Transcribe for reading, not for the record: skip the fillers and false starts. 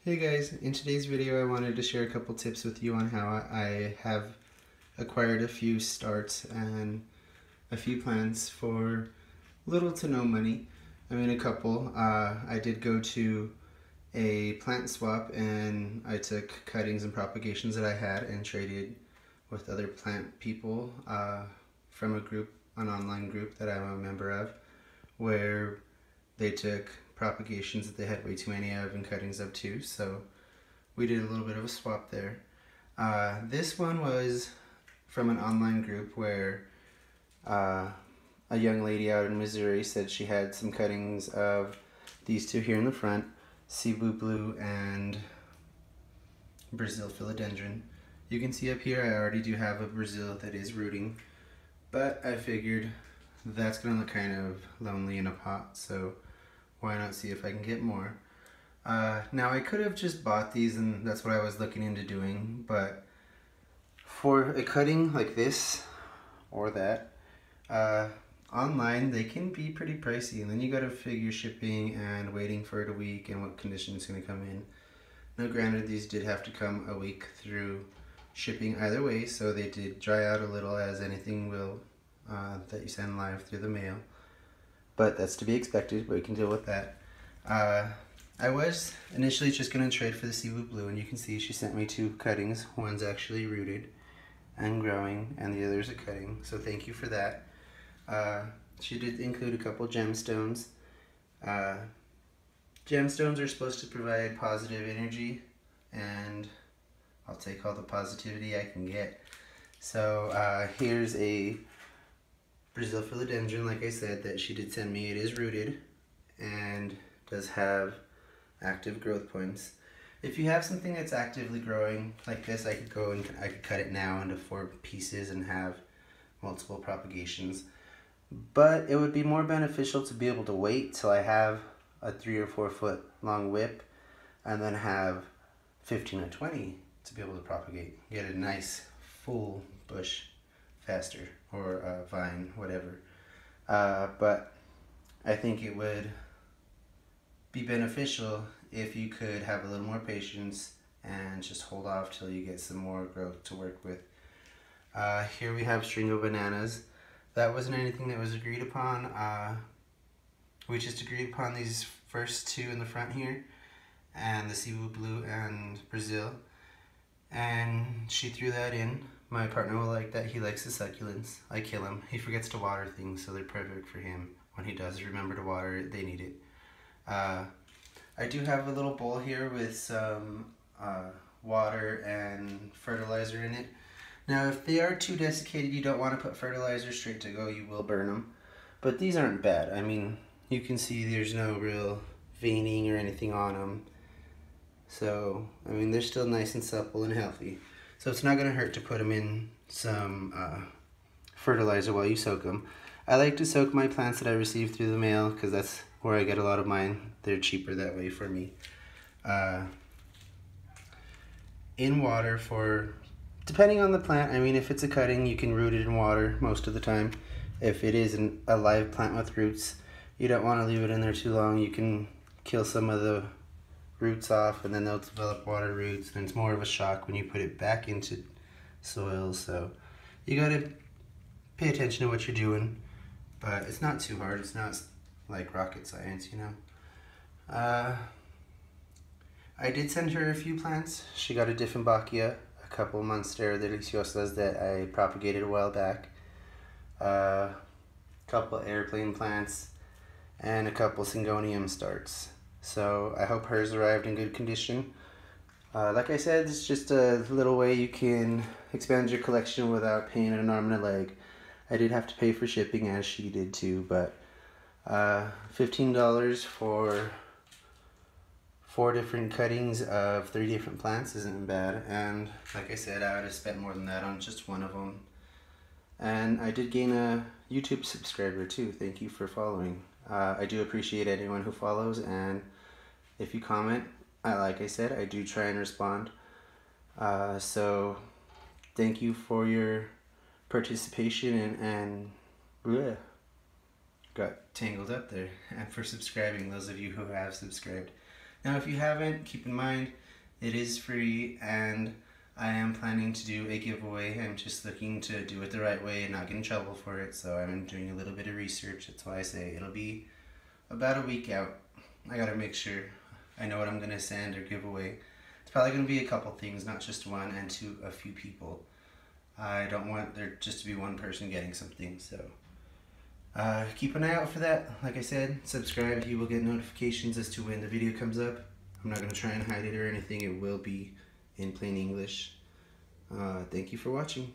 Hey guys, in today's video I wanted to share a couple tips with you on how I have acquired a few starts and a few plants for little to no money. I mean a couple. I did go to a plant swap and I took cuttings and propagations that I had and traded with other plant people from a group, an online group that I'm a member of, where they took propagations that they had way too many of and cuttings of too, so we did a little bit of a swap there. This one was from an online group where a young lady out in Missouri said she had some cuttings of these two here in the front, Cebu blue and Brazil Philodendron. You can see up here I already do have a Brazil that is rooting, but I figured that's gonna look kind of lonely in a pot, so why not see if I can get more. Now I could have just bought these and that's what I was looking into doing, but for a cutting like this or that, online they can be pretty pricey, and then you gotta figure shipping and waiting for it a week and what condition it's gonna come in. Now granted, these did have to come a week through shipping either way, so they did dry out a little, as anything will that you send live through the mail. But that's to be expected, but we can deal with that. I was initially just going to trade for the Cebu blue, and you can see she sent me two cuttings. One's actually rooted and growing, and the other's a cutting, so thank you for that. She did include a couple gemstones. Gemstones are supposed to provide positive energy, and I'll take all the positivity I can get. So here's a Brazil Philodendron, like I said, that she did send me. It is rooted and does have active growth points. If you have something that's actively growing like this, I could go and I could cut it now into 4 pieces and have multiple propagations. But it would be more beneficial to be able to wait till I have a 3 or 4 foot long whip and then have 15 or 20 to be able to propagate. Get a nice full bush faster, or a vine, whatever. But I think it would be beneficial if you could have a little more patience and just hold off till you get some more growth to work with. Here we have string of bananas. That wasn't anything that was agreed upon. We just agreed upon these first two in the front here, and the Cebu blue and Brazil, and she threw that in. My partner will like that. He likes the succulents. I kill him. He forgets to water things, so they're perfect for him. When he does remember to water it, they need it. I do have a little bowl here with some water and fertilizer in it. Now, if they are too desiccated, you don't want to put fertilizer straight to go. You will burn them. But these aren't bad. I mean, you can see there's no real veining or anything on them. So, I mean, they're still nice and supple and healthy. So it's not going to hurt to put them in some fertilizer while you soak them. I like to soak my plants that I receive through the mail because that's where I get a lot of mine. They're cheaper that way for me. In water for, depending on the plant, I mean, if it's a cutting, you can root it in water most of the time. If it is a live plant with roots, you don't want to leave it in there too long. You can kill some of the roots off, and then they'll develop water roots, and it's more of a shock when you put it back into soil. So you gotta pay attention to what you're doing, but it's not too hard. It's not like rocket science, you know. I did send her a few plants. She got a Dieffenbachia, a couple Monstera deliciosas that I propagated a while back, a couple airplane plants, and a couple Syngonium starts. So I hope hers arrived in good condition. Like I said, it's just a little way you can expand your collection without paying an arm and a leg. I did have to pay for shipping, as she did too, but $15 for 4 different cuttings of 3 different plants isn't bad. And like I said, I would have spent more than that on just one of them. And I did gain a YouTube subscriber too. Thank you for following. I do appreciate anyone who follows, and if you comment, like I said, I do try and respond. So thank you for your participation and bleh, got tangled up there, and for subscribing, those of you who have subscribed. Now if you haven't, keep in mind it is free, and I am planning to do a giveaway. I'm just looking to do it the right way and not get in trouble for it, so I'm doing a little bit of research. That's why I say it'll be about a week out. I gotta make sure I know what I'm gonna send or give away. It's probably gonna be a couple things, not just one, and to a few people. I don't want there just to be one person getting something, so keep an eye out for that. Like I said, subscribe. You will get notifications as to when the video comes up. I'm not going to try and hide it or anything. It will be in plain English. Thank you for watching.